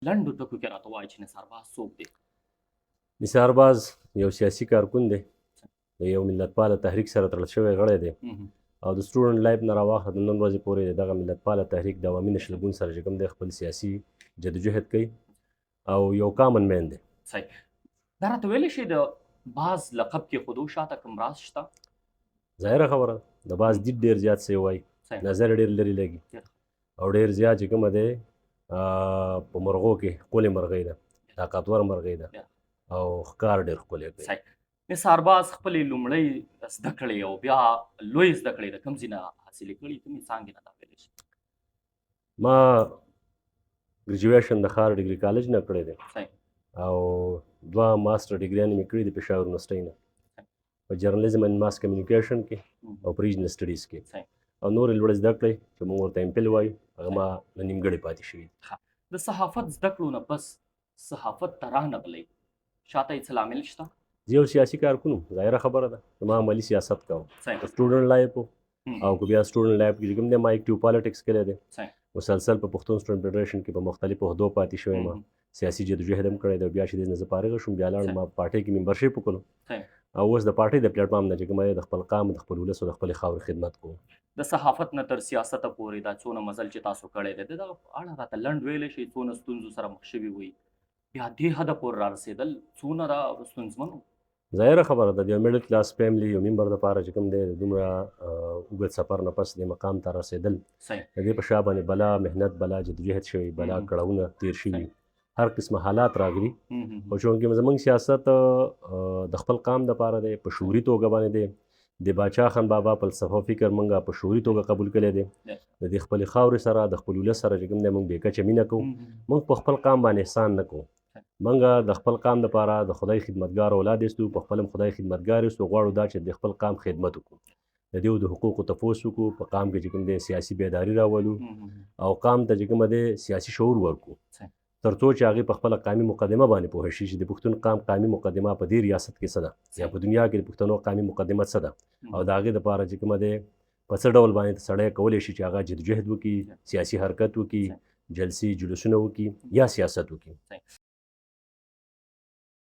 لنډو ټکو کې راته ووایي چې نثار باز څوک دی؟ نثار باز یو سیاسي کارکون دی، د یو ملتپاله تحریک سره تړل شوی غړی دی او د سټوډنټ لایف نه راواخله د نن ورځې پورې د دغه ملتپاله تحریک د عوامي نشلګون سره چې کوم دی خپل سیاسي جدوجهد کوي او یو کامن مین دی. صحیح. دا راته ویلی شي د باز لقب کې خودو شاته کوم راز شته؟ ظاهره خبره د باز دید ډېر زیات سوی وایي، نظر ډېر لرې لګي او ډېر زیات چې کومه دی په مرغو کې ښکلې مرغۍ ده، طاقتور مرغۍ ده او ښکار ډېر ښکلی کوي. صحیح. نثار باز خپلې لومړۍ زده کړې او بیا لوی زده کړې د کوم ځای نه حاصلې کړي؟ کومې څانګې نه دا ویلی شي؟ ما ګریجویشن د ښار ډګري کالج نه کړی دی او 2 ماسټر ډګریانې مې کړي دي پېښور یونیورسټۍ نه په جرنالیزم اینډ ماس کمیونیکیشن کې او په ریجنل سټډیز کې او نورې لوړې زده کړې چې موږ ورته ایم فل وایو هغه ما له نیمګړې پاتې شوي دي. د صحافت زده کړو نه پس صحافت ته رانغلی شاته یې څه لامل شته؟ زه یو سیاسي کارکون وم، ظاهره خبره ده زما عملي سیاست کوم، سټوډنټ لایف و او که بیا سټوډنټ لایف کې چې کوم دی ما اکټیو پالیټکس کړی دی، مسلسل په پښتون سټوډنټ فیډریشن کې په مختلفو عهدو پاتې شوی یم، سیاسي جدوجهد هم کړی دی. بیا چې دې نه زه فارغه شوم بیا لاړم ما پارټۍ کې ممبرشپ وکړو او اوس د پارټۍ د پلیټفارم نه چې کومه دی د خپل قام د خپل ولس او د خپلې خاورې خدمت کوم. د صحافت نه تر سیاسته پورې دا څونه مزل چې تاسو کړی دی د دغه په اړه راته لنډ ویلی شئ څونه ستونزو سره مخ شوي وئ بیا دې حده پورې رارسېدل څونه را ستونزمن و؟ ظاهره خبره ده د یو میډل کلاس فیملی یو ممبر دپاره چې کوم دی د دومره اوږد سفر نه پس دې مقام ته رسېدل د دې په شا باندې بلا محنت بلا جدوجهد شوي بلا کړاوونه تیر شوي هر قسمه حالات راغلي خو چونکې زموږ سیاست د خپل قام دپاره دی په شعوري توګه باندې دی د باچا خان بابا فلسفه او فکر موږ په شعوري توګه قبول کړی دی د دې خپلې خاورې سره د خپل ولس سره چې کوم دی موږ بې کچه مینه کوو موږ په خپل قام باندې احسان نه کوو موږ د خپل قام دپاره د خدای خدمتګار اولاد یستو په خپل هم خدای خدمتګار یستو غواړو دا چې د خپل قام خدمت وکړو د دې د حقوقو تپوس وکړو په قام کې چې کوم دی سیاسي بیداري راولو او قام ته چې کومه دی سیاسي شعور ورکړو تر څو چې هغې په خپله قامي مقدمه باندې پوه شي چې د پښتون قام قامي مقدمه په دې ریاست کې څه ده یا په دنیا کې د پښتنو قامي مقدمه څه ده او د هغې دپاره چې کومه دی په څه ډول باندې سړی کولی شي چې هغه جدوجهد وکړي سیاسي حرکت وکړي جلسې جلوسونه وکړي یا سیاست وکړي.